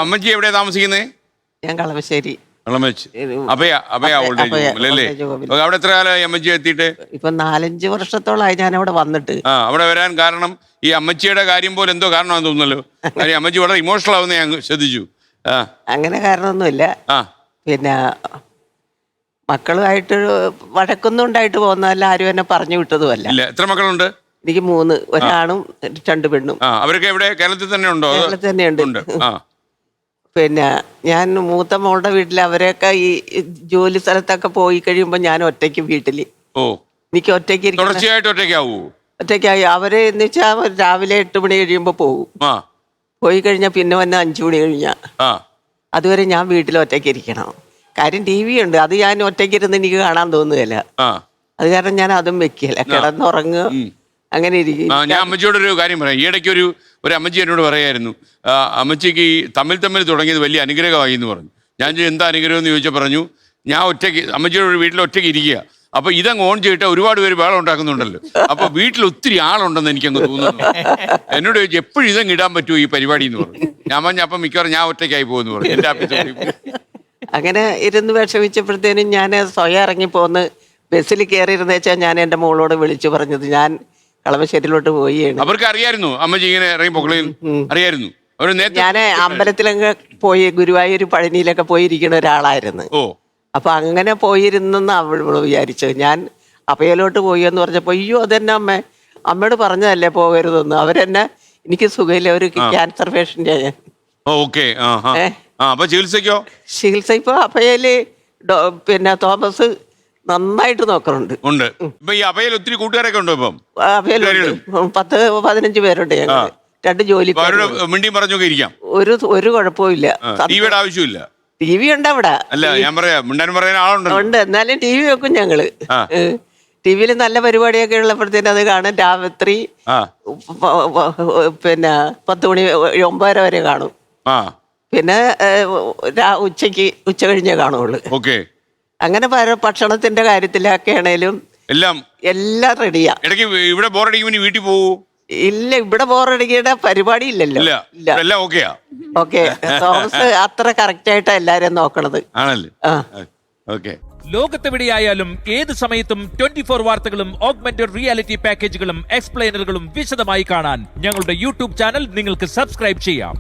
അമ്മച്ചി എവിടെയാ താമസിക്കുന്നേ? ഞാൻ കളമശ്ശേരി. അഭയ ഓൾഡ് ഏജ് ഹോമിൽ അല്ലേ? അവിടെ എത്ര കാലമായി അമ്മച്ചി എത്തിയിട്ട്? ഇപ്പൊ 4-5 വർഷത്തോളമായി ഞാൻ അവിടെ വന്നിട്ട്. അവിടെ വരാൻ കാരണം ഈ അമ്മച്ചിയുടെ കാര്യം പോലെ എന്തോ കാരണമാണെന്ന് തോന്നുന്നല്ലോ. കാര്യം അമ്മച്ചി വളരെ ഇമോഷണൽ ആവുന്ന ഞാൻ ശ്രദ്ധിച്ചു. അങ്ങനെ കാരണമൊന്നുമില്ല. പിന്നെ മക്കളുമായിട്ട് വഴക്കൊന്നും ഉണ്ടായിട്ട് പോകുന്നതല്ല, ആരും എന്നെ പറഞ്ഞു വിട്ടതുമല്ല. എത്ര മക്കളുണ്ട്? എനിക്ക് 3, ഒരാണും 2 പെണ്ണും. അവരൊക്കെ എവിടെ? കേരളത്തിൽ തന്നെ ഉണ്ടോ? കേരളത്തിൽ തന്നെയുണ്ട്. പിന്നെ ഞാൻ മൂത്ത മോളുടെ വീട്ടിൽ അവരെയൊക്കെ ഈ ജോലി സ്ഥലത്തൊക്കെ പോയി കഴിയുമ്പോ ഞാൻ ഒറ്റയ്ക്ക് വീട്ടില് എനിക്ക് ഒറ്റയ്ക്കായി. അവര് എന്ന് വെച്ചാൽ രാവിലെ 8 മണി കഴിയുമ്പോ പോകും. പോയി കഴിഞ്ഞാൽ പിന്നെ വന്ന് 5 മണി കഴിഞ്ഞാ അതുവരെ ഞാൻ വീട്ടിൽ ഒറ്റയ്ക്ക് ഇരിക്കണം. കാര്യം TV ഉണ്ട്, അത് ഞാൻ ഒറ്റയ്ക്കിരുന്ന് എനിക്ക് കാണാൻ തോന്നുകയില്ല. അത് കാരണം ഞാൻ അതും വെക്കില്ല, കിടന്നുറങ്ങുക അങ്ങനെ ഇരിക്കും. ഞാൻ അമ്മച്ചിയോടൊരു കാര്യം പറയാം. ഈ ഇടയ്ക്ക് ഒരു അമ്മച്ചി എന്നോട് പറയായിരുന്നു, അമ്മച്ചിക്ക് ഈ തമ്മിൽ തുടങ്ങിയത് വലിയ അനുഗ്രഹമായി എന്ന് പറഞ്ഞു. ഞാൻ എന്താ അനുഗ്രഹം എന്ന് ചോദിച്ചാൽ പറഞ്ഞു, ഞാൻ ഒറ്റയ്ക്ക് അമ്മച്ചിയുടെ വീട്ടിൽ ഒറ്റയ്ക്ക് ഇരിക്കുക, അപ്പൊ ഇതങ്ങ് ഓൺ ചെയ്തിട്ട് ഒരുപാട് പേര് വേളം ഉണ്ടാക്കുന്നുണ്ടല്ലോ, അപ്പൊ വീട്ടിൽ ഒത്തിരി ആളുണ്ടെന്ന് എനിക്കങ്ങ് തോന്നുന്നു. എന്നോട് ചോദിച്ചു എപ്പോഴും ഇതങ്ങ് ഇടാൻ പറ്റുമോ ഈ പരിപാടി എന്ന് പറഞ്ഞു. ഞാൻ പറഞ്ഞു അപ്പം മിക്കവാറും ഞാൻ ഒറ്റയ്ക്കായി പോകുന്നു പറഞ്ഞു. എന്റെ ആഫീസിൽ അങ്ങനെ ഇരുന്ന് വിഷമിച്ചപ്പോഴത്തേനും ഞാൻ സ്വയം ഇറങ്ങിപ്പോന്ന് ബസ്സിൽ കയറിയിരുന്ന വെച്ചാൽ ഞാൻ എൻ്റെ മോളോട് വിളിച്ചു പറഞ്ഞത് ഞാൻ കളമശ്ശേരിയിലോട്ട് പോയി. അവർക്ക് അറിയായിരുന്നു അമ്മച്ചി ഇങ്ങനെ ഇറങ്ങി പൊക്കളയിൽ അറിയായിരുന്നു. ഞാൻ അമ്പലത്തിലൊക്കെ പോയി ഗുരുവായൂർ പഴനിയിലൊക്കെ പോയിരിക്കുന്ന ഒരാളായിരുന്നു. അപ്പൊ അങ്ങനെ പോയിരുന്നെന്ന് അവൾ വിചാരിച്ചു. ഞാൻ അഭയയിലോട്ട് പോയി എന്ന് പറഞ്ഞപ്പോ അയ്യോ അതെന്നെ അമ്മയോട് പറഞ്ഞതല്ലേ പോകരുതെന്ന്. അവരെന്നെ എനിക്ക് സുഖമില്ല, ഒരു ക്യാൻസർ പേഷ്യൻ്റാ ഞാൻ. ചികിത്സ ഇപ്പൊ അഭയയില് പിന്നെ തോമസ് നന്നായിട്ട് നോക്കുന്നുണ്ട്. ഒത്തിരി കൂട്ടുകാരൊക്കെ ഉണ്ടോ ഇപ്പം? അഭയയിലുണ്ട് 10-15 പേരുണ്ട്. ഞങ്ങൾ 2 ജോലി ഒരു കുഴപ്പമില്ല. ആവശ്യമില്ല. TV ഉണ്ട് അവിടെ. ഉണ്ട്, എന്നാലും TV വെക്കും ഞങ്ങള്. TV നല്ല പരിപാടിയൊക്കെ ഉള്ളപ്പോഴത്തേനും അത് കാണും. രാത്രി പിന്നെ 10 മണി 9:30 വരെ കാണും. പിന്നെ ഉച്ച കഴിഞ്ഞേ കാണുള്ളൂ. അങ്ങനെ ഭക്ഷണത്തിന്റെ കാര്യത്തിലൊക്കെ ആണേലും എല്ലാം റെഡിയാ. വീട്ടിൽ പോവൂ? ഇല്ല, ഇവിടെ ബോറടിക്കേണ്ട പരിപാടി ഇല്ലല്ലോ. ഓക്കെ, തോമസ് അത്ര കറക്റ്റ് ആയിട്ടാ എല്ലാരും നോക്കണത്. ലോകത്തെവിടെയായാലും ഏത് സമയത്തും 24 വാർത്തകളും ഓഗ്മെന്റഡ് റിയാലിറ്റി പാക്കേജുകളും എക്സ്പ്ലെയിനറുകളും വിശദമായി കാണാൻ ഞങ്ങളുടെ YouTube ചാനൽ നിങ്ങൾക്ക് സബ്സ്ക്രൈബ് ചെയ്യാം.